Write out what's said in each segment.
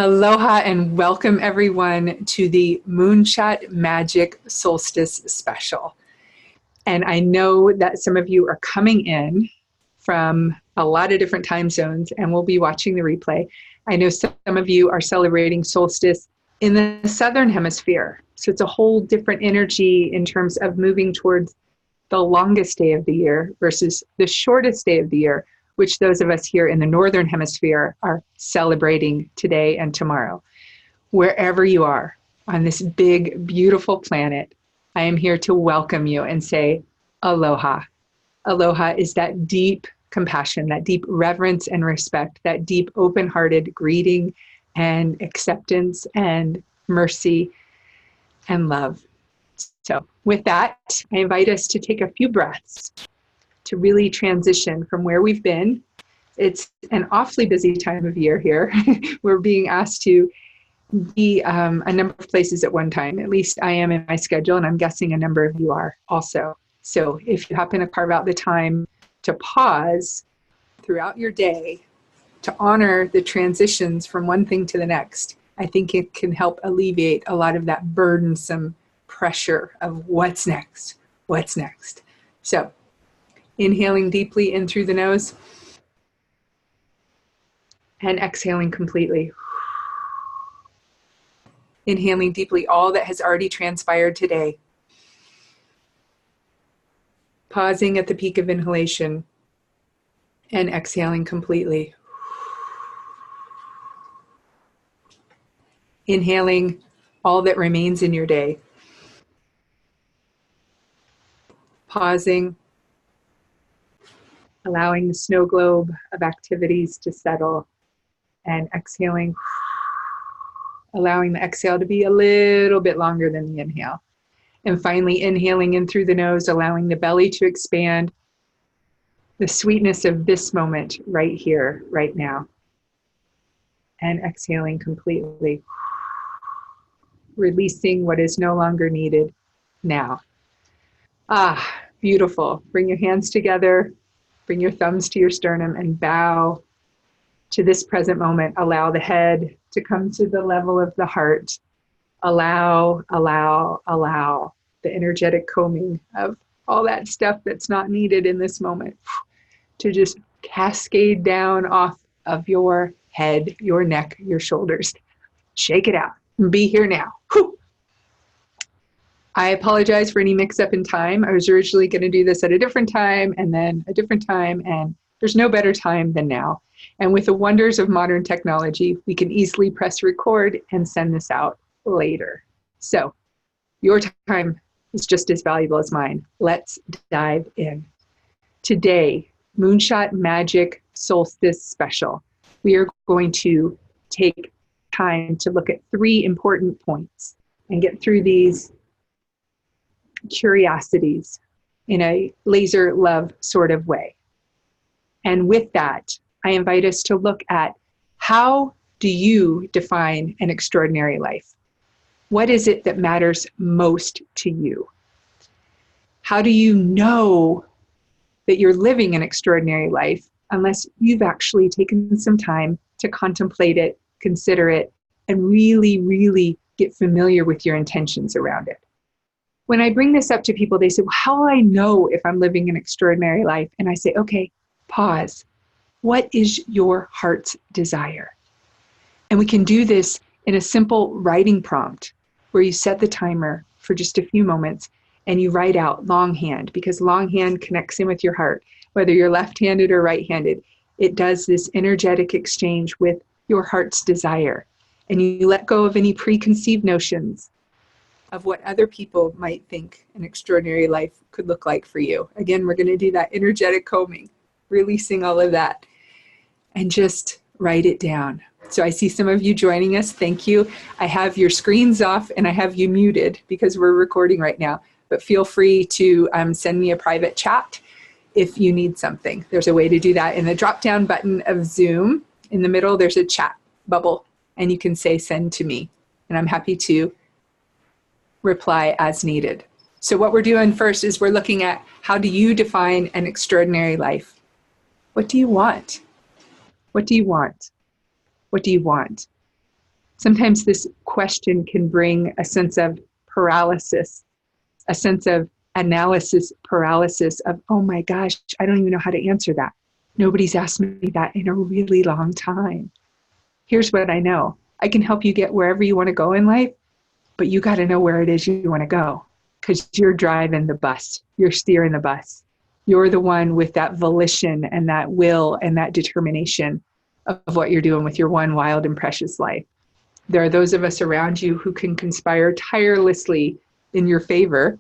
Aloha and welcome everyone to the Moonshot Magic Solstice special. And I know that some of you are coming in from a lot of different time zones and will be watching the replay. I know some of you are celebrating solstice in the southern hemisphere. So it's a whole different energy in terms of moving towards the longest day of the year versus the shortest day of the year, which those of us here in the northern hemisphere are celebrating today and tomorrow. Wherever you are on this big, beautiful planet, I am here to welcome you and say, aloha. Aloha is that deep compassion, that deep reverence and respect, that deep open-hearted greeting and acceptance and mercy and love. So with that, I invite us to take a few breaths to really transition from where we've been. It's an awfully busy time of year here. We're being asked to be a number of places at one time. At least I am in my schedule, and I'm guessing a number of you are also. So if you happen to carve out the time to pause throughout your day to honor the transitions from one thing to the next, I think it can help alleviate a lot of that burdensome pressure of what's next, what's next. So inhaling deeply in through the nose and exhaling completely. Inhaling deeply all that has already transpired today. Pausing at the peak of inhalation and exhaling completely. Inhaling all that remains in your day. Pausing, allowing the snow globe of activities to settle, and exhaling, allowing the exhale to be a little bit longer than the inhale. And finally, inhaling in through the nose, allowing the belly to expand, the sweetness of this moment right here, right now. And exhaling completely, releasing what is no longer needed now. Ah, beautiful. Bring your hands together, bring your thumbs to your sternum and bow to this present moment. Allow the head to come to the level of the heart. Allow the energetic combing of all that stuff that's not needed in this moment to just cascade down off of your head, your neck, your shoulders. Shake it out and be here now. Whew. I apologize for any mix-up in time. I was originally going to do this at a different time and then a different time, and there's no better time than now. And with the wonders of modern technology, we can easily press record and send this out later. So your time is just as valuable as mine. Let's dive in. Today, Moonshot Magic Solstice Special. We are going to take time to look at 3 important points and get through these curiosities in a laser love sort of way. And with that, I invite us to look at, how do you define an extraordinary life? What is it that matters most to you? How do you know that you're living an extraordinary life unless you've actually taken some time to contemplate it, consider it, and really, really get familiar with your intentions around it? When I bring this up to people, they say, well, how will I know if I'm living an extraordinary life? And I say, okay, pause. What is your heart's desire? And we can do this in a simple writing prompt where you set the timer for just a few moments and you write out longhand, because longhand connects in with your heart. Whether you're left-handed or right-handed, it does this energetic exchange with your heart's desire. And you let go of any preconceived notions of what other people might think an extraordinary life could look like for you. Again, we're going to do that energetic combing, releasing all of that, and just write it down. So I see some of you joining us. Thank you. I have your screens off and I have you muted because we're recording right now, but feel free to send me a private chat if you need something. There's a way to do that in the drop-down button of Zoom. In the middle, there's a chat bubble and you can say send to me, and I'm happy to reply as needed. So what we're doing first is we're looking at, how do you define an extraordinary life? What do you want? What do you want? What do you want? Sometimes this question can bring a sense of paralysis, a sense of analysis paralysis of, oh my gosh, I don't even know how to answer that. Nobody's asked me that in a really long time. Here's what I know. I can help you get wherever you want to go in life, but you got to know where it is you want to go, because you're driving the bus. You're steering the bus. You're the one with that volition and that will and that determination of what you're doing with your one wild and precious life. There are those of us around you who can conspire tirelessly in your favor.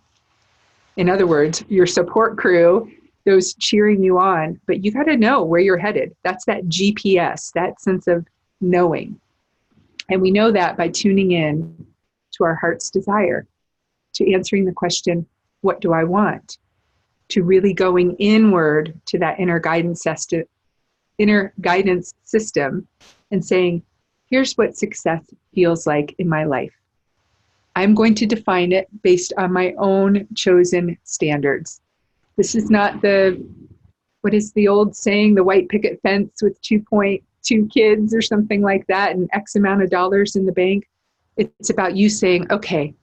In other words, your support crew, those cheering you on, but you got to know where you're headed. That's that GPS, that sense of knowing. And we know that by tuning in to our heart's desire, to answering the question, what do I want? To really going inward to that inner guidance system and saying, here's what success feels like in my life. I'm going to define it based on my own chosen standards. This is not what is the old saying, the white picket fence with 2.2 kids or something like that and X amount of dollars in the bank. It's about you saying, okay,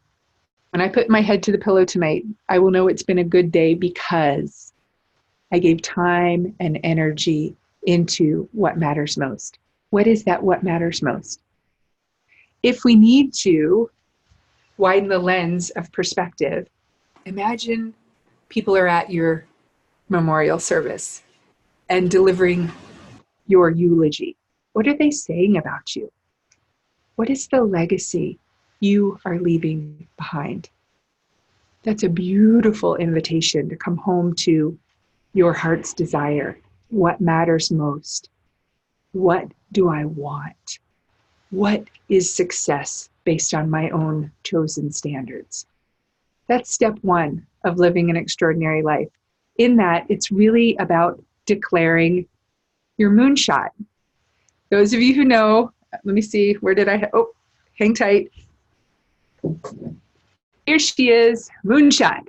when I put my head to the pillow tonight, I will know it's been a good day because I gave time and energy into what matters most. What is that what matters most? If we need to widen the lens of perspective, imagine people are at your memorial service and delivering your eulogy. What are they saying about you? What is the legacy you are leaving behind? That's a beautiful invitation to come home to your heart's desire. What matters most? What do I want? What is success based on my own chosen standards? That's step one of living an extraordinary life. In that, it's really about declaring your moonshot. Those of you who know, let me see, where did hang tight. Here she is, Moonshot.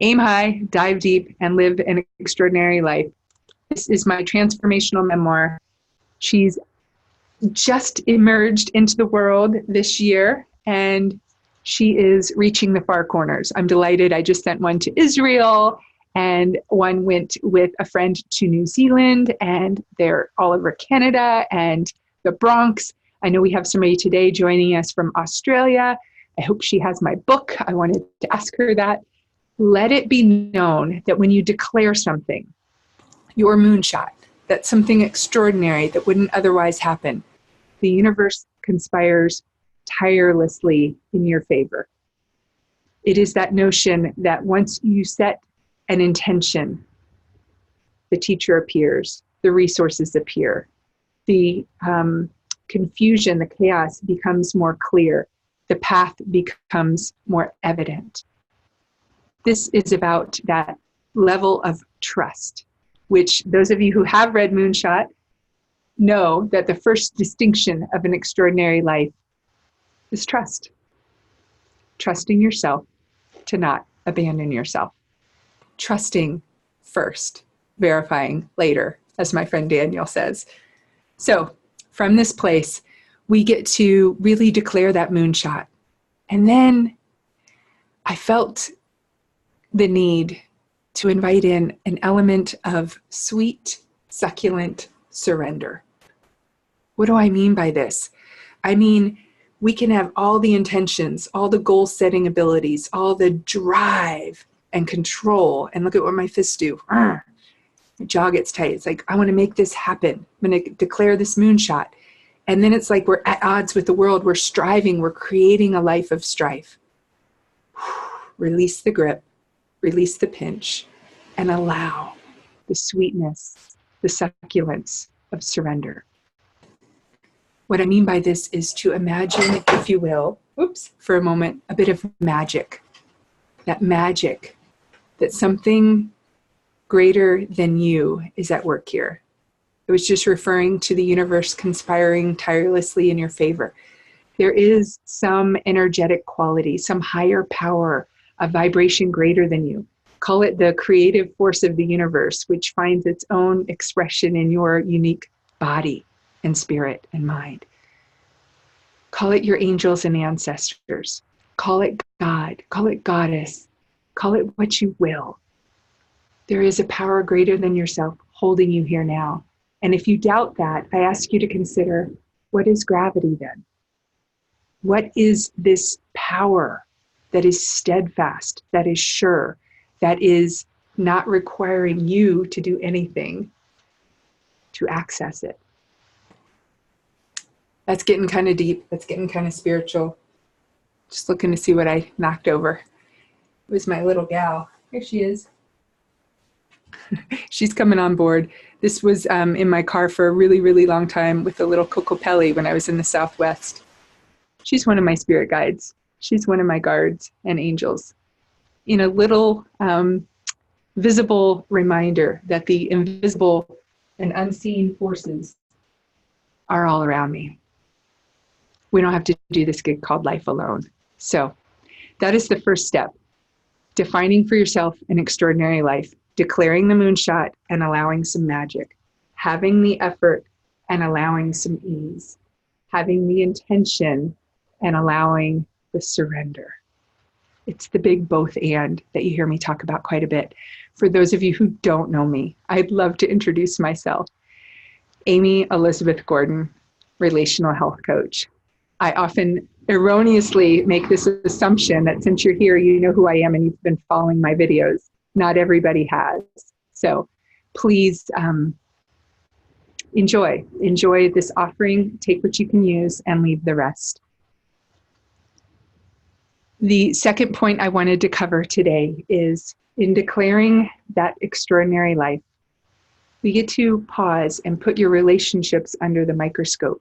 Aim high, dive deep, and live an extraordinary life. This is my transformational memoir. She's just emerged into the world this year, and she is reaching the far corners. I'm delighted. I just sent one to Israel, and one went with a friend to New Zealand, and they're all over Canada and the Bronx. I know we have somebody today joining us from Australia. I hope she has my book. I wanted to ask her that. Let it be known that when you declare something, your moonshot, that's something extraordinary that wouldn't otherwise happen, the universe conspires tirelessly in your favor. It is that notion that once you set an intention, the teacher appears, the resources appear, the confusion, the chaos becomes more clear, the path becomes more evident. This is about that level of trust, which those of you who have read Moonshot know that the first distinction of an extraordinary life is trust. Trusting yourself to not abandon yourself. Trusting first, verifying later, as my friend Daniel says. So from this place, we get to really declare that moonshot. And then I felt the need to invite in an element of sweet, succulent surrender. What do I mean by this? I mean, we can have all the intentions, all the goal-setting abilities, all the drive and control. And look at what my fists do. My jaw gets tight. It's like, I want to make this happen. I'm going to declare this moonshot. And then it's like we're at odds with the world. We're striving. We're creating a life of strife. Release the grip. Release the pinch. And allow the sweetness, the succulence of surrender. What I mean by this is to imagine, if you will, for a moment, a bit of magic. That magic, that something greater than you is at work here. It was just referring to the universe conspiring tirelessly in your favor. There is some energetic quality, some higher power, a vibration greater than you. Call it the creative force of the universe, which finds its own expression in your unique body and spirit and mind. Call it your angels and ancestors. Call it God. Call it Goddess. Call it what you will. There is a power greater than yourself holding you here now. And if you doubt that, I ask you to consider, what is gravity then? What is this power that is steadfast, that is sure, that is not requiring you to do anything to access it? That's getting kind of deep. That's getting kind of spiritual. Just looking to see what I knocked over. It was my little gal. Here she is. She's coming on board. This was in my car for a really, really long time with the little Cocopelli when I was in the Southwest. She's one of my spirit guides. She's one of my guards and angels. In a little visible reminder that the invisible and unseen forces are all around me. We don't have to do this gig called life alone. So that is the first step. Defining for yourself an extraordinary life. Declaring the moonshot and allowing some magic. Having the effort and allowing some ease. Having the intention and allowing the surrender. It's the big both and that you hear me talk about quite a bit. For those of you who don't know me, I'd love to introduce myself. Amy Elizabeth Gordon, relational health coach. I often erroneously make this assumption that since you're here, you know who I am and you've been following my videos. Not everybody has. So please enjoy this offering, take what you can use and leave the rest. The second point I wanted to cover today is in declaring that extraordinary life, we get to pause and put your relationships under the microscope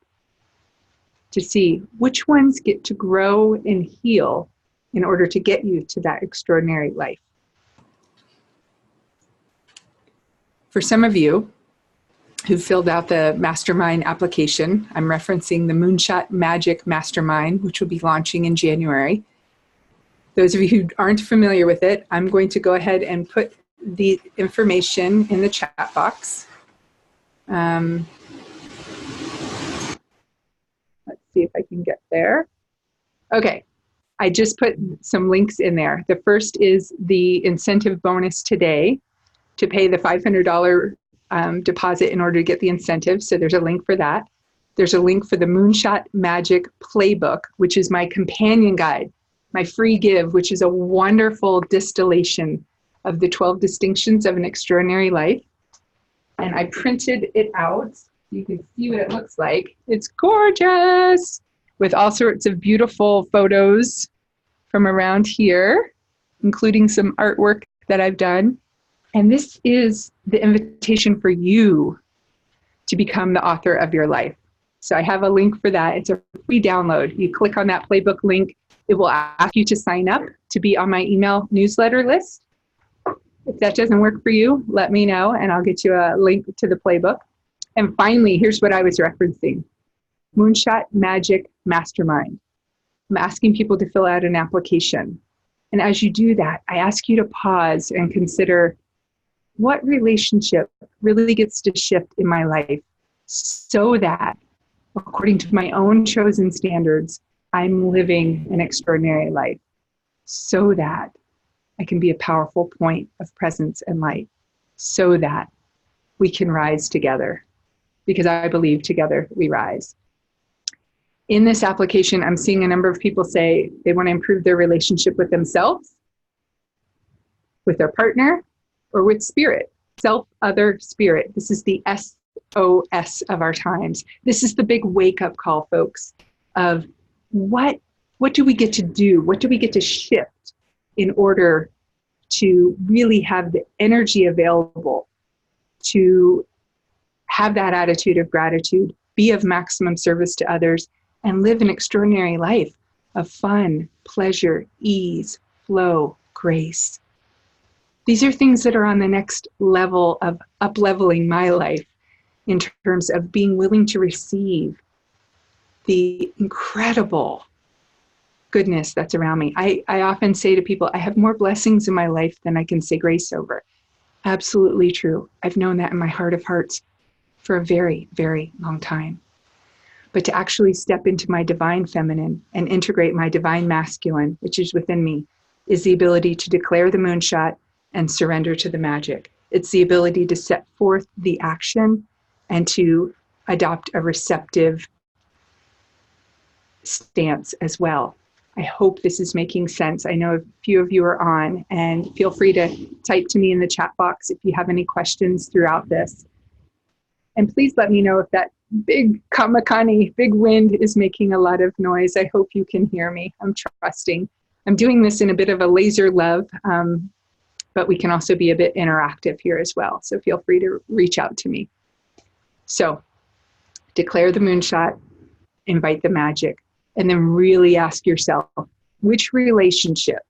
to see which ones get to grow and heal in order to get you to that extraordinary life. For some of you who filled out the mastermind application, I'm referencing the Moonshot Magic Mastermind, which will be launching in January. Those of you who aren't familiar with it, I'm going to go ahead and put the information in the chat box. Let's see if I can get there. Okay, I just put some links in there. The first is the incentive bonus today to pay the $500 deposit in order to get the incentive. So there's a link for that. There's a link for the Moonshot Magic Playbook, which is my companion guide, my free give, which is a wonderful distillation of the 12 distinctions of an extraordinary life. And I printed it out. You can see what it looks like. It's gorgeous with all sorts of beautiful photos from around here, including some artwork that I've done. And this is the invitation for you to become the author of your life. So I have a link for that. It's a free download. You click on that playbook link. It will ask you to sign up to be on my email newsletter list. If that doesn't work for you, let me know and I'll get you a link to the playbook. And finally, here's what I was referencing. Moonshot Magic Mastermind. I'm asking people to fill out an application. And as you do that, I ask you to pause and consider, what relationship really gets to shift in my life so that, according to my own chosen standards, I'm living an extraordinary life, so that I can be a powerful point of presence and light, so that we can rise together, because I believe together we rise. In this application, I'm seeing a number of people say they want to improve their relationship with themselves, with their partner, or with spirit, self, other, spirit. This is the SOS of our times. This is the big wake-up call, folks, of what do we get to do? What do we get to shift in order to really have the energy available to have that attitude of gratitude, be of maximum service to others, and live an extraordinary life of fun, pleasure, ease, flow, grace. These are things that are on the next level of up-leveling my life in terms of being willing to receive the incredible goodness that's around me. I often say to people, I have more blessings in my life than I can say grace over. Absolutely true. I've known that in my heart of hearts for a very, very long time. but to actually step into my divine feminine and integrate my divine masculine, which is within me, is the ability to declare the moonshot and surrender to the magic. It's the ability to set forth the action and to adopt a receptive stance as well. I hope this is making sense. I know a few of you are on, and feel free to type to me in the chat box if you have any questions throughout this. And please let me know if that big kamakani, big wind is making a lot of noise. I hope you can hear me. I'm trusting. I'm doing this in a bit of a laser love, but we can also be a bit interactive here as well. So feel free to reach out to me. So declare the moonshot, invite the magic, and then really ask yourself, which relationship,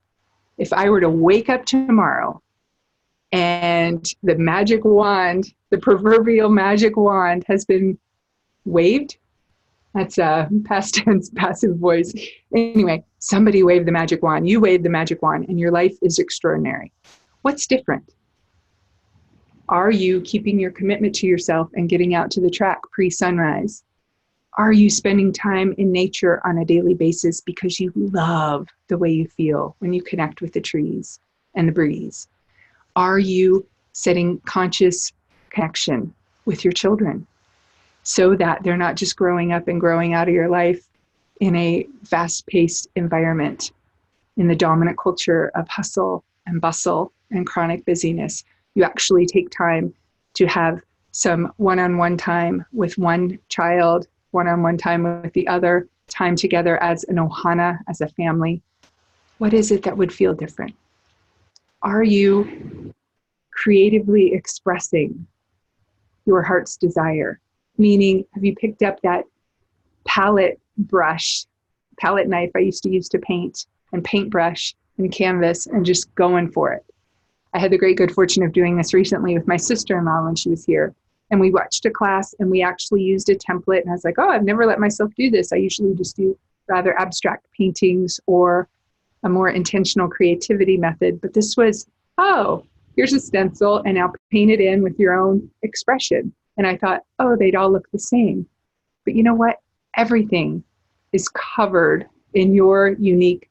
if I were to wake up tomorrow and the magic wand, the proverbial magic wand has been waved, that's a past tense passive voice. Anyway, somebody waved the magic wand, you waved the magic wand, and your life is extraordinary. What's different? Are you keeping your commitment to yourself and getting out to the track pre-sunrise? Are you spending time in nature on a daily basis because you love the way you feel when you connect with the trees and the breeze? Are you setting conscious connection with your children so that they're not just growing up and growing out of your life in a fast-paced environment, in the dominant culture of hustle and bustle and chronic busyness? You actually take time to have some one-on-one time with one child, one-on-one time with the other, time together as an ohana, as a family. What is it that would feel different? Are you creatively expressing your heart's desire? Meaning, have you picked up that palette knife I used to use to paint, and paintbrush and canvas, and just going for it? I had the great good fortune of doing this recently with my sister-in-law when she was here. And we watched a class and we actually used a template. And I was like, oh, I've never let myself do this. I usually just do rather abstract paintings or a more intentional creativity method. But this was, oh, here's a stencil and now paint it in with your own expression. And I thought, oh, they'd all look the same. But you know what? Everything is covered in your unique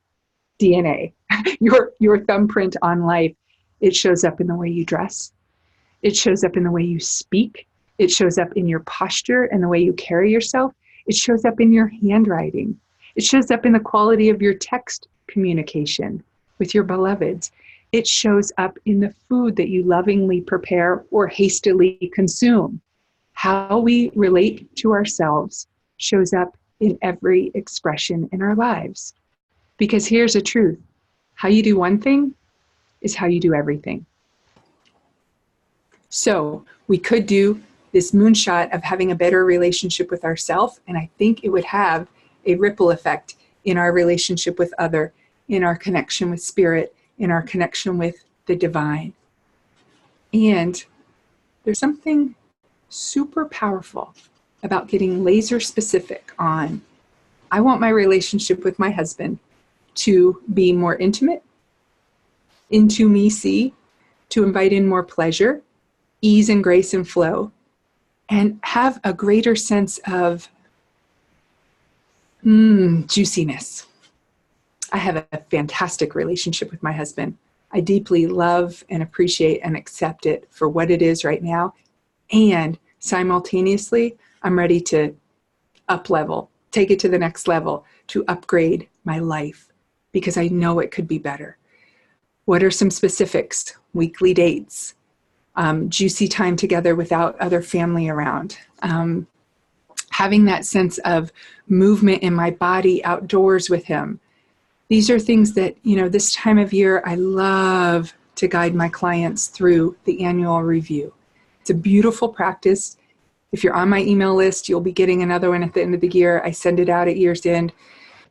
DNA, your thumbprint on life. It shows up in the way you dress. It shows up in the way you speak. It shows up in your posture and the way you carry yourself. It shows up in your handwriting. It shows up in the quality of your text communication with your beloveds. It shows up in the food that you lovingly prepare or hastily consume. How we relate to ourselves shows up in every expression in our lives. Because here's a truth. How you do one thing is how you do everything. So we could do this moonshot of having a better relationship with ourselves, and I think it would have a ripple effect in our relationship with other, in our connection with spirit, in our connection with the divine. And there's something super powerful about getting laser specific on, I want my relationship with my husband to be more intimate, into me see, to invite in more pleasure, ease and grace and flow, and have a greater sense of juiciness. I have a fantastic relationship with my husband. I deeply love and appreciate and accept it for what it is right now. And simultaneously, I'm ready to up level, take it to the next level, to upgrade my life because I know it could be better. What are some specifics? Weekly dates, juicy time together without other family around, having that sense of movement in my body outdoors with him. These are things that, this time of year, I love to guide my clients through the annual review. It's a beautiful practice. If you're on my email list, you'll be getting another one at the end of the year. I send it out at year's end.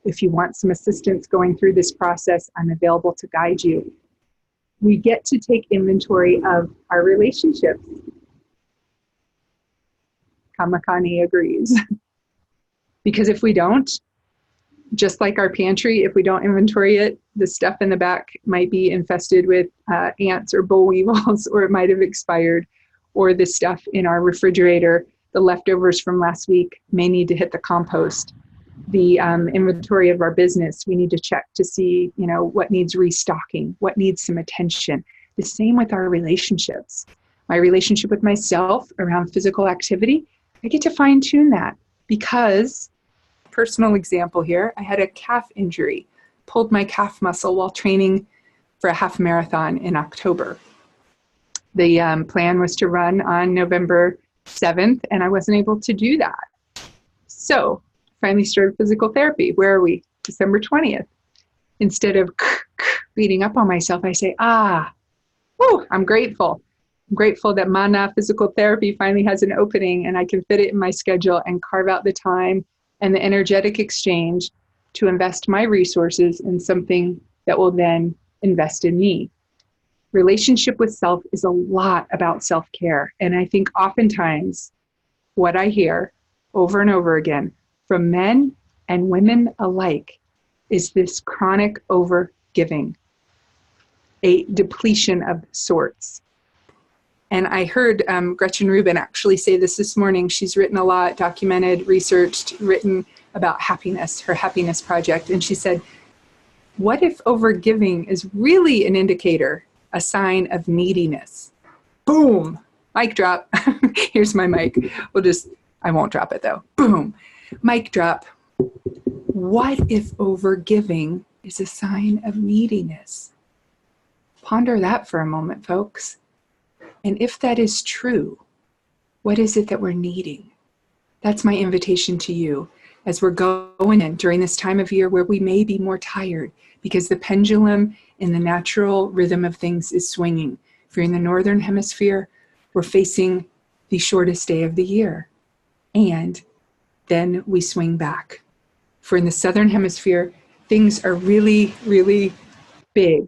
If you want some assistance going through this process, I'm available to guide you. We get to take inventory of our relationships. Kamakani agrees. Because if we don't, just like our pantry, if we don't inventory it, the stuff in the back might be infested with ants or boll weevils, or it might have expired, or the stuff in our refrigerator The leftovers from last week may need to hit the compost. The inventory of our business, we need to check to see, what needs restocking, what needs some attention. The same with our relationships. My relationship with myself around physical activity, I get to fine tune that because, personal example here, I had a calf injury, pulled my calf muscle while training for a half marathon in October. The plan was to run on November 7th, and I wasn't able to do that. So finally started physical therapy. Where are we? December 20th. Instead of beating up on myself, I say, I'm grateful. I'm grateful that Mana Physical Therapy finally has an opening and I can fit it in my schedule and carve out the time and the energetic exchange to invest my resources in something that will then invest in me. Relationship with self is a lot about self-care. And I think oftentimes what I hear over and over again from men and women alike is this chronic over-giving, a depletion of sorts. And I heard Gretchen Rubin actually say this morning. She's written a lot, documented, researched, written about happiness, her happiness project. And she said, what if overgiving is really an indicator, a sign of neediness? Boom, mic drop. Here's my mic. I won't drop it though. Boom, mic drop. What if overgiving is a sign of neediness? Ponder that for a moment, folks. And if that is true, what is it that we're needing? That's my invitation to you as we're going in during this time of year where we may be more tired because the pendulum in the natural rhythm of things is swinging. If you're in the Northern Hemisphere, we're facing the shortest day of the year. And then we swing back. For in the Southern Hemisphere, things are really, really big.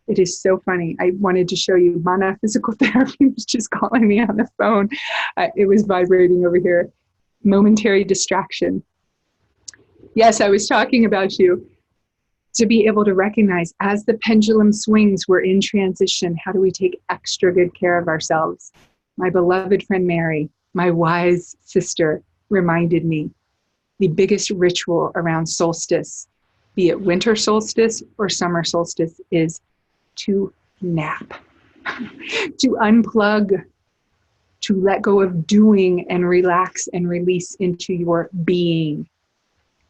It is so funny. I wanted to show you Mana Physical Therapy was just calling me on the phone. It was vibrating over here. Momentary distraction. Yes, I was talking about you. To be able to recognize as the pendulum swings, we're in transition. How do we take extra good care of ourselves? My beloved friend Mary, my wise sister, reminded me the biggest ritual around solstice, be it winter solstice or summer solstice, is to nap, to unplug, to let go of doing and relax and release into your being.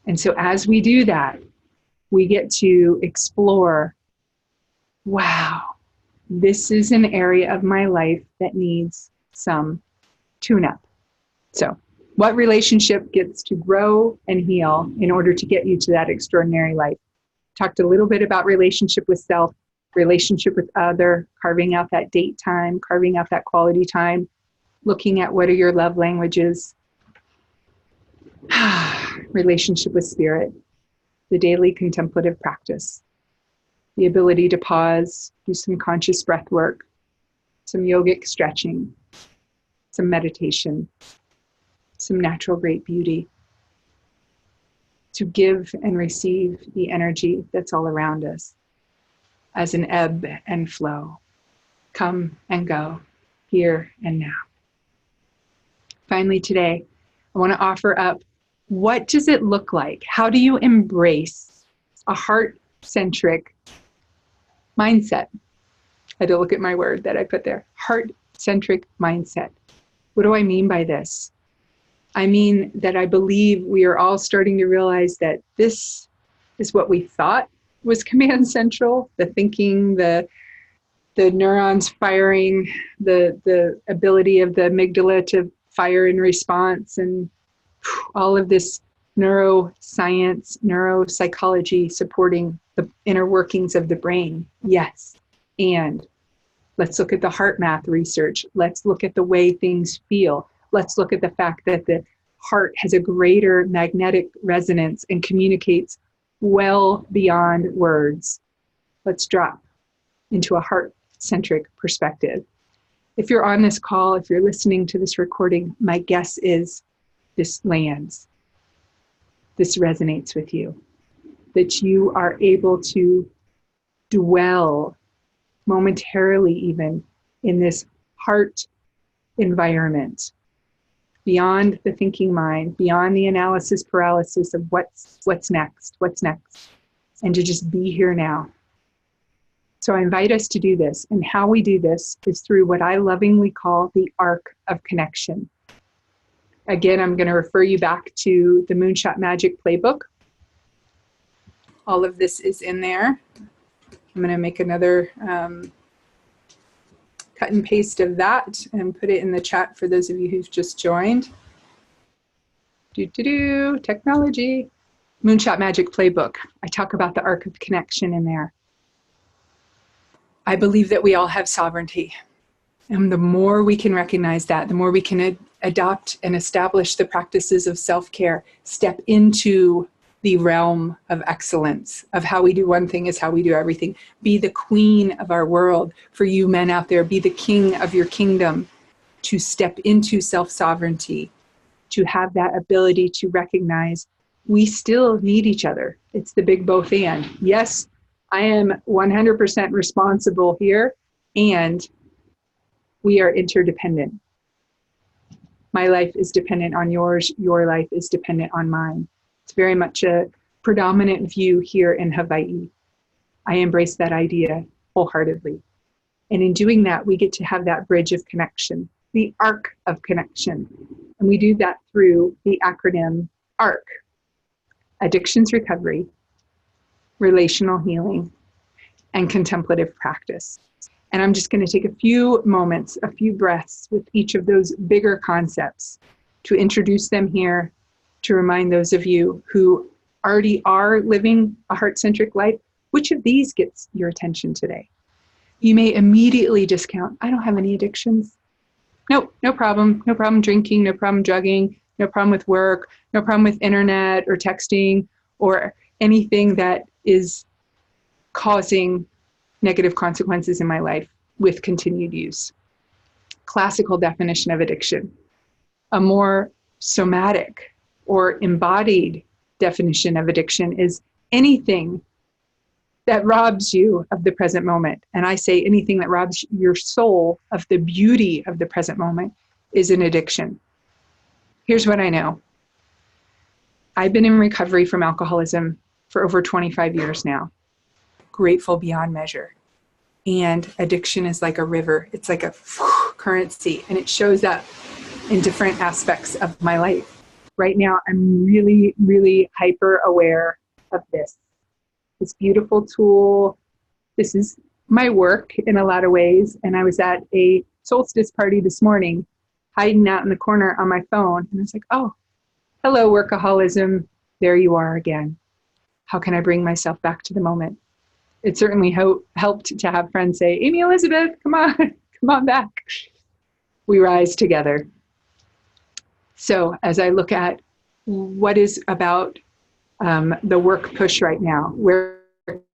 And so as we do that, we get to explore, wow, this is an area of my life that needs some tune-up. So what relationship gets to grow and heal in order to get you to that extraordinary life? Talked a little bit about relationship with self, relationship with other, carving out that date time, carving out that quality time, looking at what are your love languages, relationship with spirit, the daily contemplative practice, the ability to pause, do some conscious breath work, some yogic stretching, some meditation, some natural great beauty, to give and receive the energy that's all around us as an ebb and flow, come and go, here and now. Finally today, I want to offer up, what does it look like? How do you embrace a heart-centric mindset? I had to look at my word that I put there, heart-centric mindset. What do I mean by this? I mean that I believe we are all starting to realize that this is what we thought was command central, the thinking, the neurons firing, the ability of the amygdala to fire in response, and all of this neuroscience, neuropsychology supporting the inner workings of the brain. Yes. And let's look at the heart math research. Let's look at the way things feel. Let's look at the fact that the heart has a greater magnetic resonance and communicates well beyond words. Let's drop into a heart-centric perspective. If you're on this call, if you're listening to this recording, my guess is this lands. This resonates with you. That you are able to dwell momentarily even in this heart environment beyond the thinking mind, beyond the analysis paralysis of what's next, and to just be here now. So I invite us to do this. And how we do this is through what I lovingly call the arc of connection. Again, I'm going to refer you back to the Moonshot Magic Playbook. All of this is in there. I'm going to make another cut and paste of that and put it in the chat for those of you who've just joined. Technology. Moonshot Magic Playbook. I talk about the arc of connection in there. I believe that we all have sovereignty. And the more we can recognize that, the more we can adopt and establish the practices of self-care, step into the realm of excellence, of how we do one thing is how we do everything. Be the queen of our world. For you men out there, be the king of your kingdom. To step into self-sovereignty, to have that ability to recognize we still need each other. It's the big both and. Yes, I am 100% responsible here, and we are interdependent. My life is dependent on yours. Your life is dependent on mine. It's very much a predominant view here in Hawaii. I embrace that idea wholeheartedly. And in doing that, we get to have that bridge of connection, the arc of connection. And we do that through the acronym ARC: addictions recovery, relational healing, and contemplative practice. And I'm just going to take a few moments, a few breaths with each of those bigger concepts to introduce them here, to remind those of you who already are living a heart-centric life, which of these gets your attention today? You may immediately discount, I don't have any addictions. Nope, no problem. No problem drinking, no problem drugging, no problem with work, no problem with internet or texting or anything that is causing negative consequences in my life with continued use. Classical definition of addiction. A more somatic or embodied definition of addiction is anything that robs you of the present moment. And I say anything that robs your soul of the beauty of the present moment is an addiction. Here's what I know. I've been in recovery from alcoholism for over 25 years now. Grateful beyond measure. And addiction is like a river. It's like a currency, and it shows up in different aspects of my life. Right now, I'm really, really hyper aware of this beautiful tool. This is my work in a lot of ways. And I was at a Solstice party this morning, hiding out in the corner on my phone. And I was like, oh, hello, workaholism. There you are again. How can I bring myself back to the moment? It certainly helped to have friends say, Amy Elizabeth, come on back. We rise together. So as I look at what is about the work push right now, where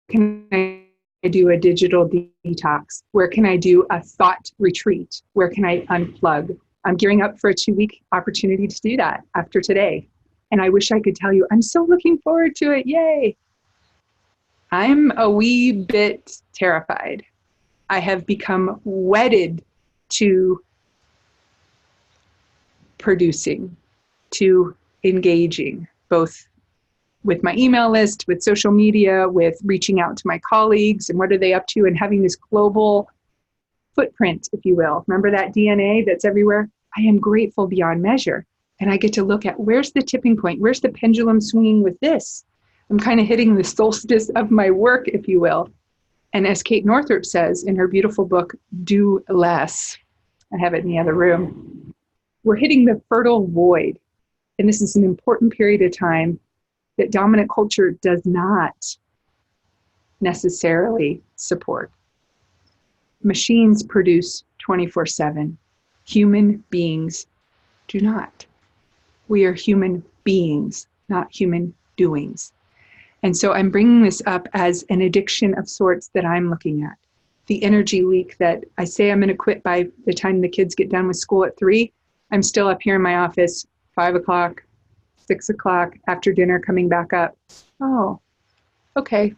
can I do a digital detox? Where can I do a thought retreat? Where can I unplug? I'm gearing up for a 2-week opportunity to do that after today. And I wish I could tell you, I'm so looking forward to it. Yay. I'm a wee bit terrified. I have become wedded to producing, to engaging, both with my email list, with social media, with reaching out to my colleagues and what are they up to, and having this global footprint, if you will. Remember that DNA that's everywhere? I am grateful beyond measure. And I get to look at where's the tipping point? Where's the pendulum swinging with this? I'm kind of hitting the solstice of my work, if you will. And as Kate Northrup says in her beautiful book, Do Less, I have it in the other room, we're hitting the fertile void. And this is an important period of time that dominant culture does not necessarily support. Machines produce 24/7. Human beings do not. We are human beings, not human doings. And so I'm bringing this up as an addiction of sorts that I'm looking at. The energy leak that I say I'm going to quit by the time the kids get done with school at 3. I'm still up here in my office, 5 o'clock, 6 o'clock, after dinner, coming back up. Oh, okay.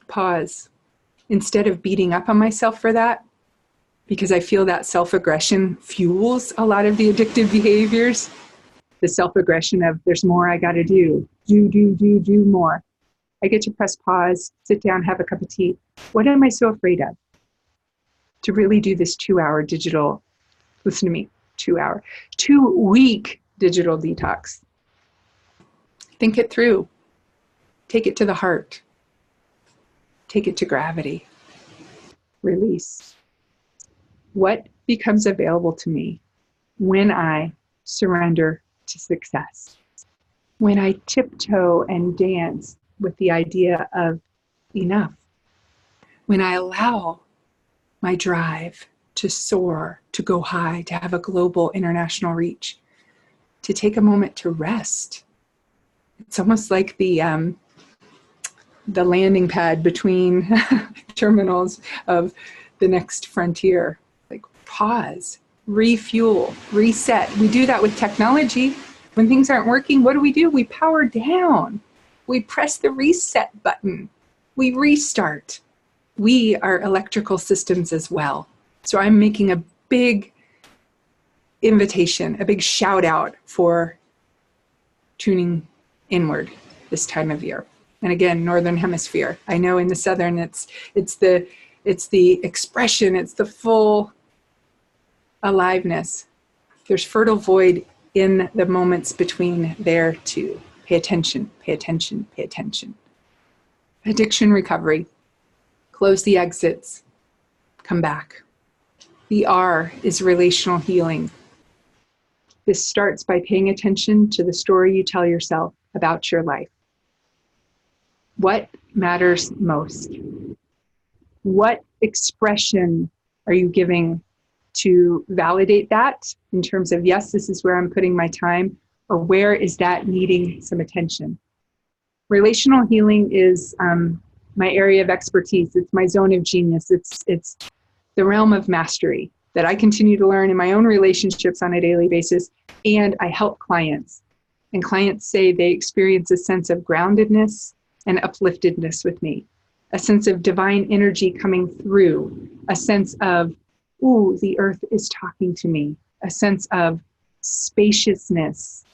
Pause. Instead of beating up on myself for that, because I feel that self-aggression fuels a lot of the addictive behaviors. The self-aggression of there's more I got to do more. I get to press pause, sit down, have a cup of tea. What am I so afraid of? To really do this 2-hour digital, listen to me, 2-week digital detox. Think it through. Take it to the heart. Take it to gravity. Release. What becomes available to me when I surrender to success? When I tiptoe and dance with the idea of enough? When I allow my drive to soar, to go high, to have a global international reach, to take a moment to rest. It's almost like the landing pad between terminals of the next frontier. Like pause, refuel, reset. We do that with technology. When things aren't working, what do? We power down. We press the reset button. We restart. We are electrical systems as well. So I'm making a big invitation, a big shout out for tuning inward this time of year. And again, Northern Hemisphere. I know in the Southern, it's the expression, it's the full aliveness. There's fertile void in the moments between there too. Pay attention, pay attention, pay attention. Addiction recovery. Close the exits. Come back. The R is relational healing. This starts by paying attention to the story you tell yourself about your life. What matters most? What expression are you giving to validate that in terms of, yes, this is where I'm putting my time, or where is that needing some attention? Relational healing is my area of expertise. It's my zone of genius. It's the realm of mastery that I continue to learn in my own relationships on a daily basis, and I help clients. And clients say they experience a sense of groundedness and upliftedness with me, a sense of divine energy coming through, a sense of, ooh, the earth is talking to me, a sense of spaciousness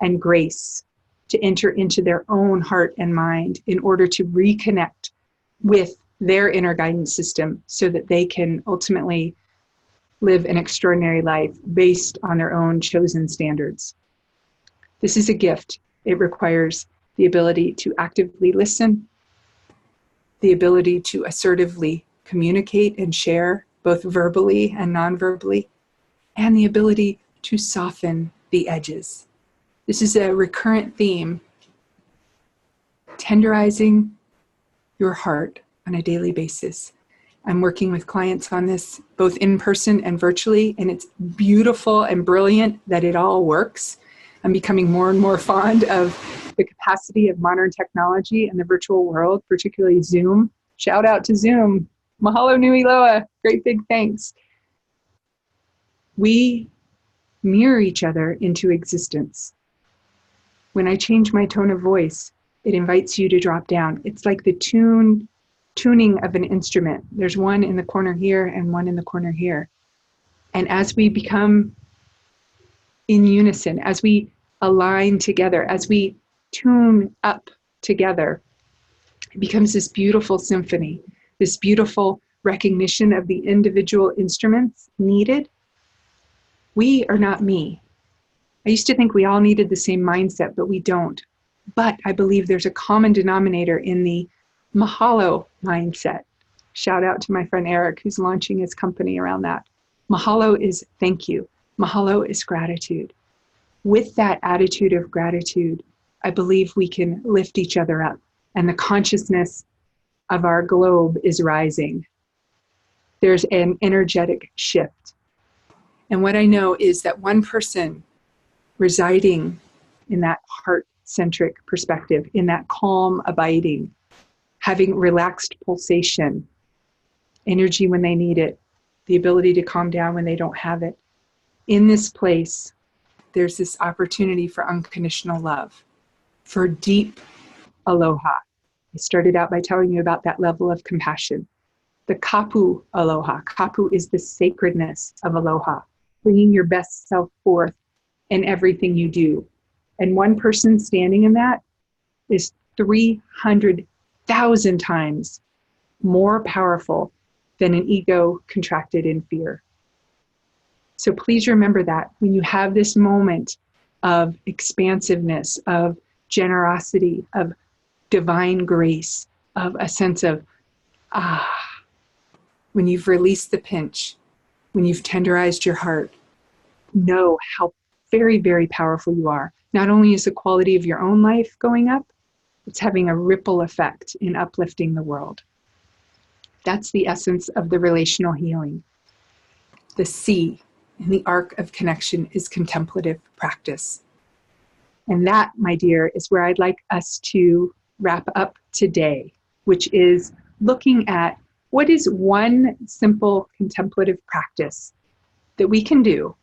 and grace to enter into their own heart and mind in order to reconnect with their inner guidance system so that they can ultimately live an extraordinary life based on their own chosen standards. This is a gift. It requires the ability to actively listen, the ability to assertively communicate and share, both verbally and non-verbally, and the ability to soften the edges. This is a recurrent theme, tenderizing your heart on a daily basis. I'm working with clients on this both in person and virtually, and it's beautiful and brilliant that it all works. I'm becoming more and more fond of the capacity of modern technology and the virtual world, particularly Zoom. Shout out to Zoom. Mahalo nui loa. Great big thanks. We mirror each other into existence. When I change my tone of voice, it invites you to drop down. It's like the tuning of an instrument. There's one in the corner here and one in the corner here. And as we become in unison, as we align together, as we tune up together, it becomes this beautiful symphony, this beautiful recognition of the individual instruments needed. We are not me. I used to think we all needed the same mindset, but we don't. But I believe there's a common denominator in the Mahalo mindset. Shout out to my friend Eric, who's launching his company around that. Mahalo is thank you. Mahalo is gratitude. With that attitude of gratitude, I believe we can lift each other up, and the consciousness of our globe is rising. There's an energetic shift. And what I know is that one person residing in that heart-centric perspective, in that calm abiding, having relaxed pulsation, energy when they need it, the ability to calm down when they don't have it. In this place, there's this opportunity for unconditional love, for deep aloha. I started out by telling you about that level of compassion. the kapu aloha. Kapu is the sacredness of aloha, bringing your best self forth in everything you do. And one person standing in that is 300,000 times more powerful than an ego contracted in fear. So please remember that when you have this moment of expansiveness, of generosity, of divine grace, of a sense of, when you've released the pinch, when you've tenderized your heart, know how very, very powerful you are. Not only is the quality of your own life going up, it's having a ripple effect in uplifting the world. That's the essence of the relational healing. The C in the arc of connection is contemplative practice. And that, my dear, is where I'd like us to wrap up today, which is looking at what is one simple contemplative practice that we can do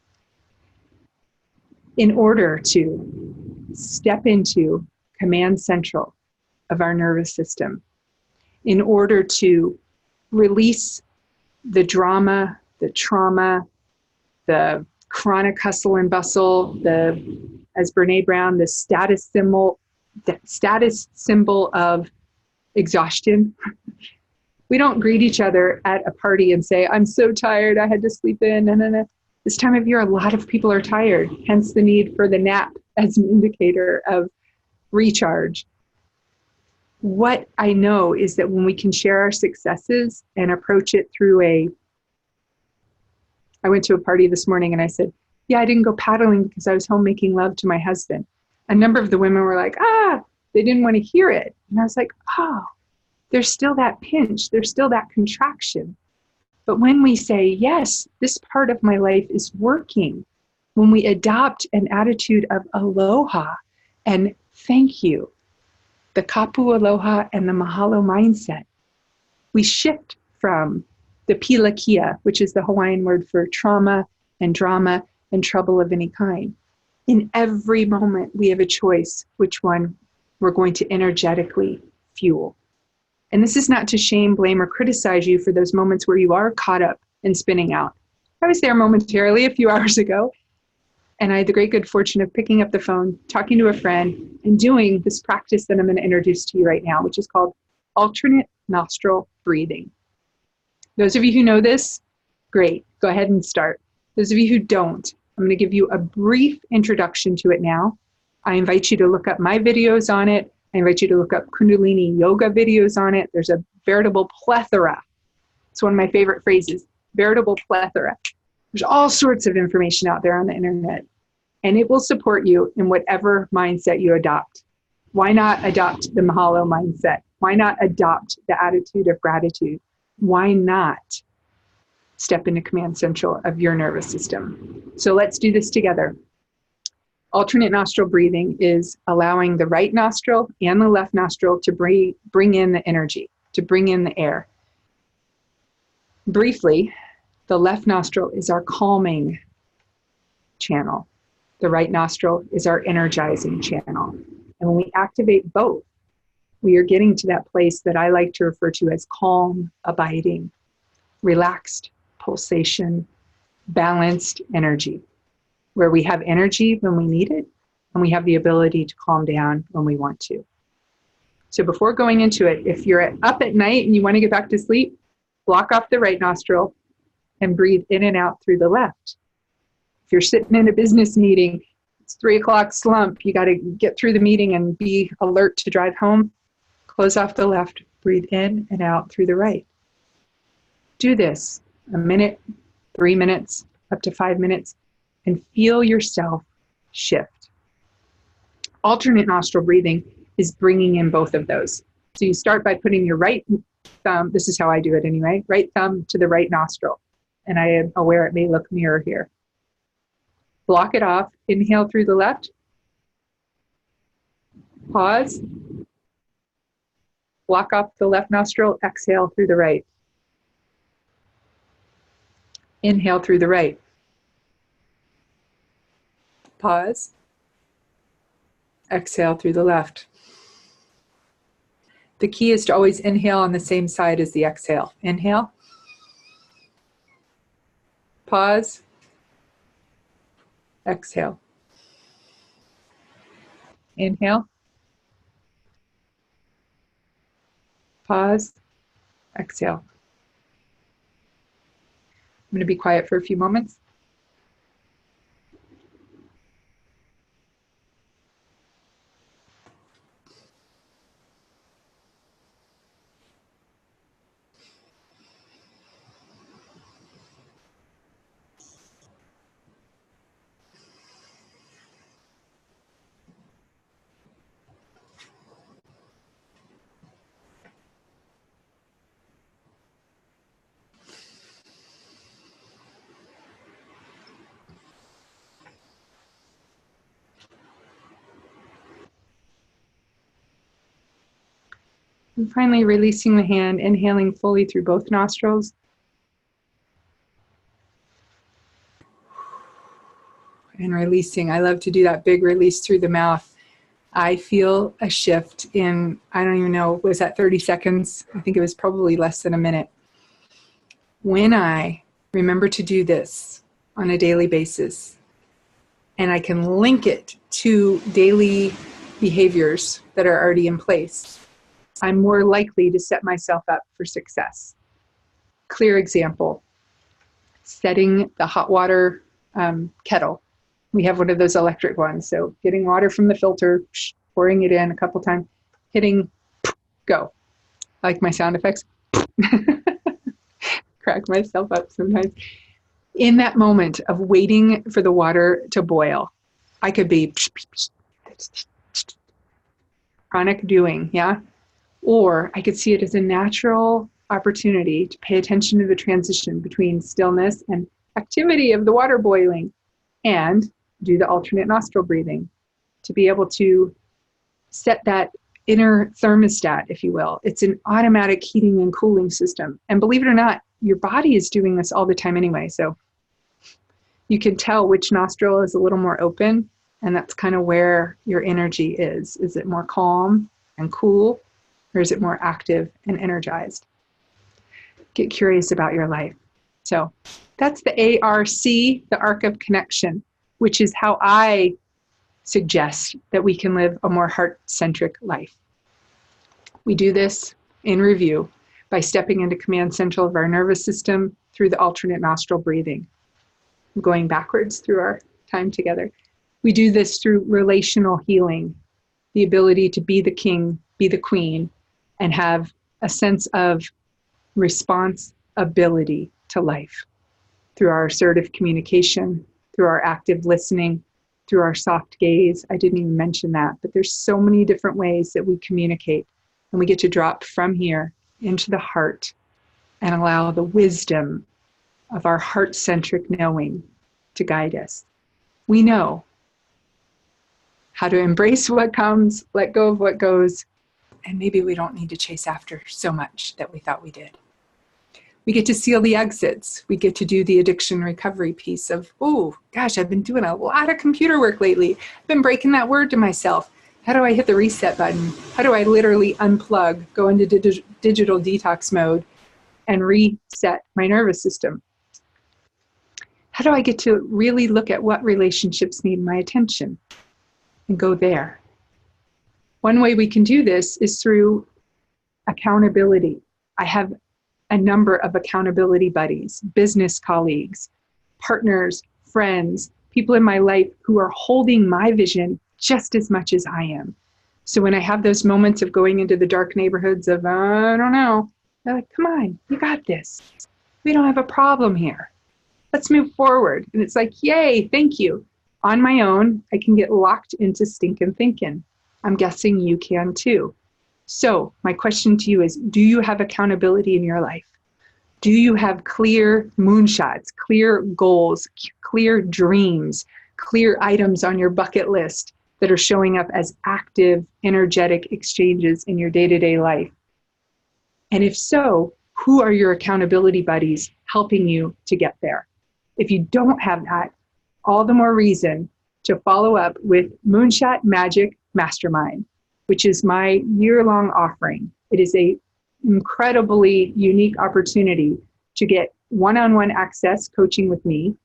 in order to step into command central of our nervous system, in order to release the drama, the trauma, the chronic hustle and bustle, as Brene Brown, the status symbol of exhaustion. We don't greet each other at a party and say, I'm so tired, I had to sleep in. No. This time of year, a lot of people are tired, hence the need for the nap as an indicator of recharge. What I know is that when we can share our successes and approach it through I went to a party this morning and I said, yeah, I didn't go paddling because I was home making love to my husband. A number of the women were like, they didn't want to hear it. And I was like, there's still that pinch, there's still that contraction. But when we say, yes, this part of my life is working, when we adopt an attitude of aloha and thank you, the kapu aloha and the mahalo mindset, we shift from the pila kia, which is the Hawaiian word for trauma and drama and trouble of any kind. In every moment, we have a choice which one we're going to energetically fuel. And this is not to shame, blame, or criticize you for those moments where you are caught up and spinning out. I was there momentarily a few hours ago, and I had the great good fortune of picking up the phone, talking to a friend, and doing this practice that I'm going to introduce to you right now, which is called alternate nostril breathing. Those of you who know this, great, go ahead and start. Those of you who don't, I'm going to give you a brief introduction to it now. I invite you to look up my videos on it. I invite you to look up Kundalini yoga videos on it. There's a veritable plethora. It's one of my favorite phrases, veritable plethora. There's all sorts of information out there on the internet, and it will support you in whatever mindset you adopt. Why not adopt the Mahalo mindset? Why not adopt the attitude of gratitude? Why not step into command central of your nervous system? So let's do this together. Alternate nostril breathing is allowing the right nostril and the left nostril to bring in the energy, to bring in the air. Briefly, the left nostril is our calming channel. The right nostril is our energizing channel. And when we activate both, we are getting to that place that I like to refer to as calm, abiding, relaxed pulsation, balanced energy, where we have energy when we need it, and we have the ability to calm down when we want to. So before going into it, if you're up at night and you want to get back to sleep, block off the right nostril and breathe in and out through the left. If you're sitting in a business meeting, it's 3 o'clock slump, you got to get through the meeting and be alert to drive home, close off the left, breathe in and out through the right. Do this a minute, 3 minutes, up to 5 minutes, and feel yourself shift. Alternate nostril breathing is bringing in both of those. So you start by putting your right thumb, this is how I do it anyway, right thumb to the right nostril. And I am aware it may look mirror here. Block it off, inhale through the left, pause, block off the left nostril, exhale through the right. Inhale through the right. Pause. Exhale through the left. The key is to always inhale on the same side as the exhale. Inhale. Pause. Exhale. Inhale. Pause. Exhale. I'm going to be quiet for a few moments. And finally, releasing the hand, inhaling fully through both nostrils. And releasing. I love to do that big release through the mouth. I feel a shift in, I don't even know, was that 30 seconds? I think it was probably less than a minute. When I remember to do this on a daily basis, and I can link it to daily behaviors that are already in place, I'm more likely to set myself up for success. Clear example, setting the hot water kettle. We have one of those electric ones. So getting water from the filter, pouring it in a couple times, hitting go. I like my sound effects. Crack myself up sometimes. In that moment of waiting for the water to boil, I could be chronic doing, yeah? Or I could see it as a natural opportunity to pay attention to the transition between stillness and activity of the water boiling, and do the alternate nostril breathing to be able to set that inner thermostat, if you will. It's an automatic heating and cooling system. And believe it or not, your body is doing this all the time anyway. So you can tell which nostril is a little more open, and that's kind of where your energy is. Is it more calm and cool, or is it more active and energized? Get curious about your life. So that's the ARC, the arc of connection, which is how I suggest that we can live a more heart-centric life. We do this in review by stepping into command central of our nervous system through the alternate nostril breathing, going backwards through our time together. We do this through relational healing, the ability to be the king, be the queen, and have a sense of responsibility to life through our assertive communication, through our active listening, through our soft gaze. I didn't even mention that, but there's so many different ways that we communicate, and we get to drop from here into the heart and allow the wisdom of our heart-centric knowing to guide us. We know how to embrace what comes, let go of what goes, and maybe we don't need to chase after so much that we thought we did. We get to seal the exits. We get to do the addiction recovery piece of, oh, gosh, I've been doing a lot of computer work lately. I've been breaking that word to myself. How do I hit the reset button? How do I literally unplug, go into digital detox mode, and reset my nervous system? How do I get to really look at what relationships need my attention and go there? One way we can do this is through accountability. I have a number of accountability buddies, business colleagues, partners, friends, people in my life who are holding my vision just as much as I am. So when I have those moments of going into the dark neighborhoods of, I don't know, they're like, come on, you got this. We don't have a problem here. Let's move forward. And it's like, yay, thank you. On my own, I can get locked into stinking thinking. I'm guessing you can too. So my question to you is, do you have accountability in your life? Do you have clear moonshots, clear goals, clear dreams, clear items on your bucket list that are showing up as active, energetic exchanges in your day-to-day life? And if so, who are your accountability buddies helping you to get there? If you don't have that, all the more reason to follow up with Moonshot Magic Mastermind, which is my year-long offering. It is a incredibly unique opportunity to get one-on-one access coaching with me,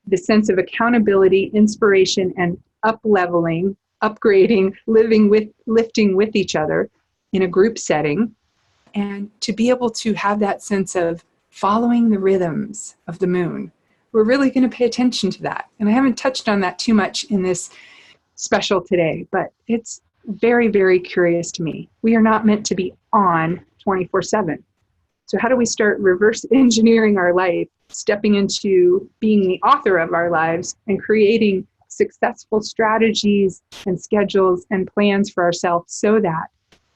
the sense of accountability, inspiration, and up-leveling, upgrading, lifting with each other in a group setting, and to be able to have that sense of following the rhythms of the moon. We're really going to pay attention to that. And I haven't touched on that too much in this special today, but it's very, very curious to me. We are not meant to be on 24/7. So how do we start reverse engineering our life, stepping into being the author of our lives and creating successful strategies and schedules and plans for ourselves so that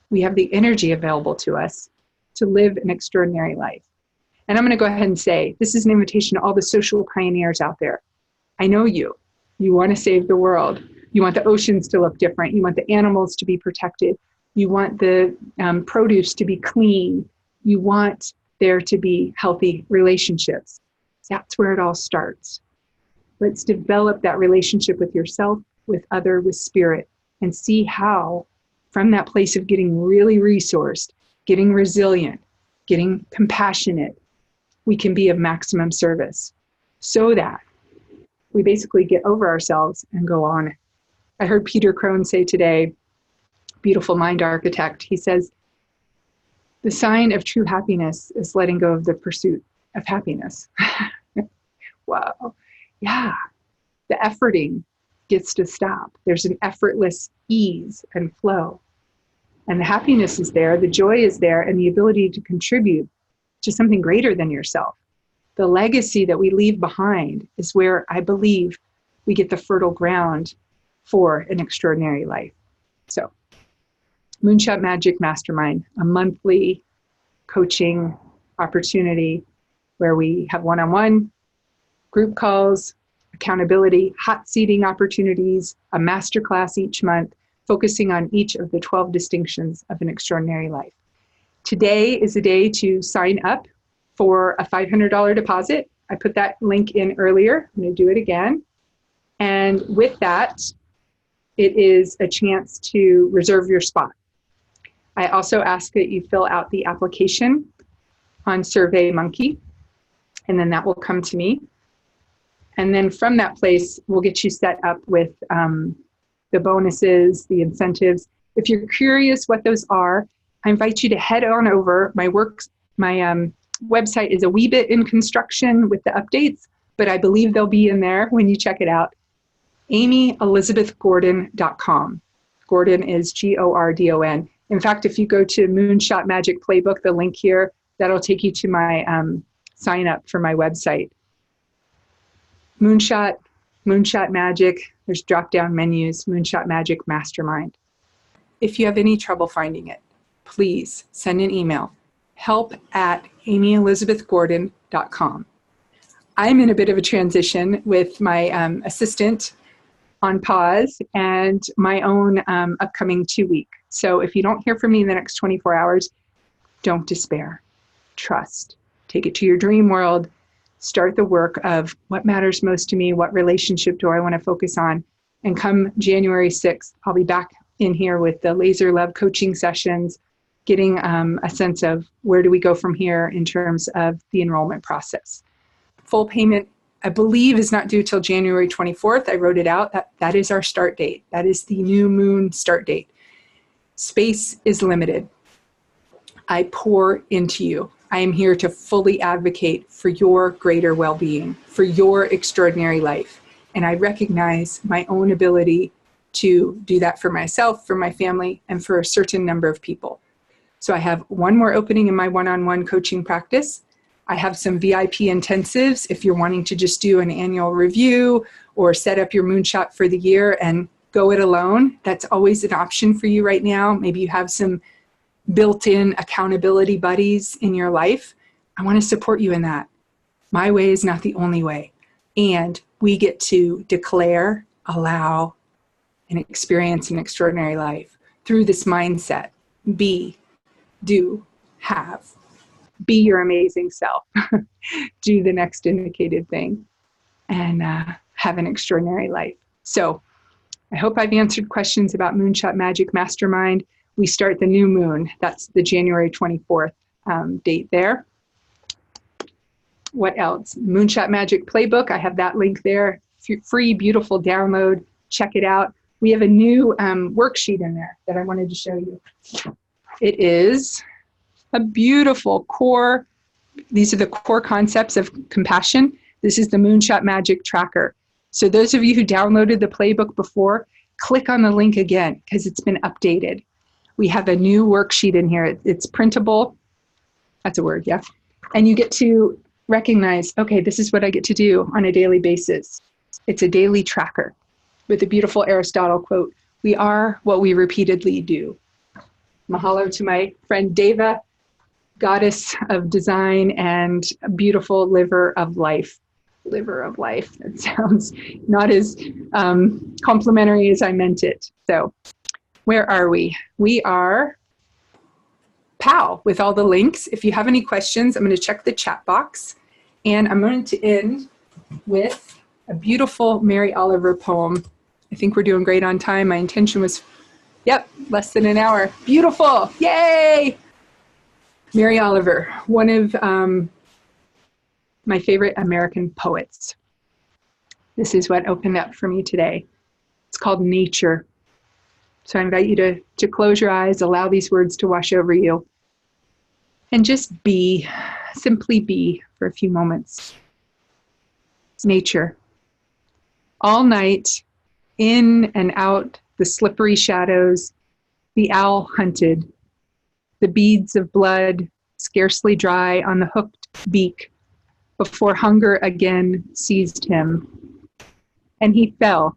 we have the energy available to us to live an extraordinary life? And I'm going to go ahead and say, this is an invitation to all the social pioneers out there. I know you. You want to save the world. You want the oceans to look different. You want the animals to be protected. You want the produce to be clean. You want there to be healthy relationships. That's where it all starts. Let's develop that relationship with yourself, with other, with spirit, and see how from that place of getting really resourced, getting resilient, getting compassionate, we can be of maximum service so that we basically get over ourselves and go on. I heard Peter Crone say today, beautiful mind architect, he says, the sign of true happiness is letting go of the pursuit of happiness. Wow. Yeah. The efforting gets to stop. There's an effortless ease and flow. And the happiness is there, the joy is there, and the ability to contribute to something greater than yourself. The legacy that we leave behind is where I believe we get the fertile ground for an extraordinary life. So, Moonshot Magic Mastermind, a monthly coaching opportunity where we have one-on-one group calls, accountability, hot seating opportunities, a masterclass each month, focusing on each of the 12 distinctions of an extraordinary life. Today is the day to sign up for a $500 deposit. I put that link in earlier. I'm going to do it again. And with that, it is a chance to reserve your spot. I also ask that you fill out the application on SurveyMonkey, and then that will come to me. And then from that place, we'll get you set up with the bonuses, the incentives. If you're curious what those are, I invite you to head on over. My website is a wee bit in construction with the updates, but I believe they'll be in there when you check it out. AmyElizabethGordon.com. Gordon is Gordon. In fact, if you go to Moonshot Magic Playbook, the link here, that'll take you to my sign up for my website. Moonshot Magic, there's drop-down menus, Moonshot Magic Mastermind. If you have any trouble finding it, please send an email, help@AmyElizabethGordon.com. I'm in a bit of a transition with my assistant on pause and my own upcoming 2-week. So if you don't hear from me in the next 24 hours, don't despair. Trust. Take it to your dream world. Start the work of what matters most to me, what relationship do I want to focus on, and come January 6th, I'll be back in here with the Laser Love coaching sessions, getting a sense of where do we go from here in terms of the enrollment process. Full payment, I believe, is not due till January 24th. I wrote it out. That is our start date. That is the new moon start date. Space is limited. I pour into you. I am here to fully advocate for your greater well-being, for your extraordinary life. And I recognize my own ability to do that for myself, for my family, and for a certain number of people. So I have one more opening in my one-on-one coaching practice. I have some VIP intensives if you're wanting to just do an annual review or set up your moonshot for the year and go it alone. That's always an option for you right now. Maybe you have some built-in accountability buddies in your life. I want to support you in that. My way is not the only way. And we get to declare, allow, and experience an extraordinary life through this mindset. Be, do, have. Be your amazing self. Do the next indicated thing and have an extraordinary life. So I hope I've answered questions about Moonshot Magic Mastermind. we start the new moon. That's the January 24th date there. What else? Moonshot Magic Playbook. I have that link there. Free, beautiful download. Check it out. We have a new worksheet in there that I wanted to show you. It is a beautiful core. These are the core concepts of compassion. This is the Moonshot Magic Tracker. So those of you who downloaded the playbook before, click on the link again because it's been updated. We have a new worksheet in here. It's printable. That's a word, yeah. And you get to recognize, okay, this is what I get to do on a daily basis. It's a daily tracker with a beautiful Aristotle quote, "We are what we repeatedly do." Mahalo to my friend Deva, goddess of design and beautiful liver of life. Liver of life. That sounds not as complimentary as I meant it. So where are we? We are POW with all the links. If you have any questions, I'm going to check the chat box. And I'm going to end with a beautiful Mary Oliver poem. I think we're doing great on time. My intention was, yep, less than an hour. Beautiful. Yay! Mary Oliver, one of my favorite American poets. This is what opened up for me today. It's called Nature. So I invite you to close your eyes, allow these words to wash over you, and just be, simply be for a few moments. Nature. All night, in and out the slippery shadows, the owl hunted. The beads of blood scarcely dry on the hooked beak before hunger again seized him. And he fell,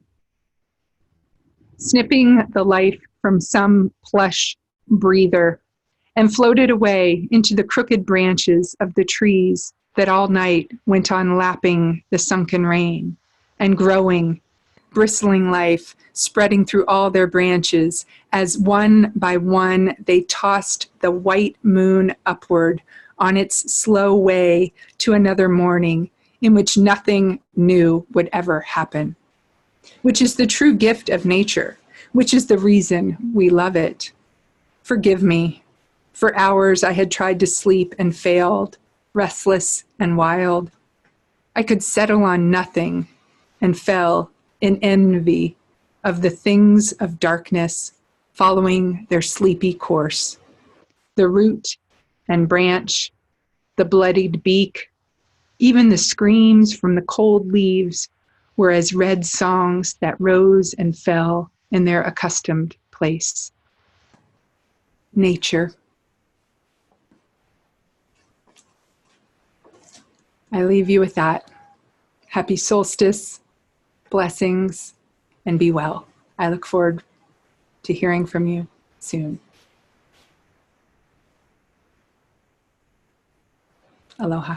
snipping the life from some plush breather, and floated away into the crooked branches of the trees that all night went on lapping the sunken rain and growing, bristling life spreading through all their branches as one by one they tossed the white moon upward on its slow way to another morning in which nothing new would ever happen, which is the true gift of nature, which is the reason we love it. Forgive me. For hours I had tried to sleep and failed, restless and wild. I could settle on nothing and fell in envy of the things of darkness following their sleepy course. The root and branch, the bloodied beak, even the screams from the cold leaves were as red songs that rose and fell in their accustomed place. Nature. I leave you with that. Happy solstice, blessings, and be well. I look forward to hearing from you soon. Aloha.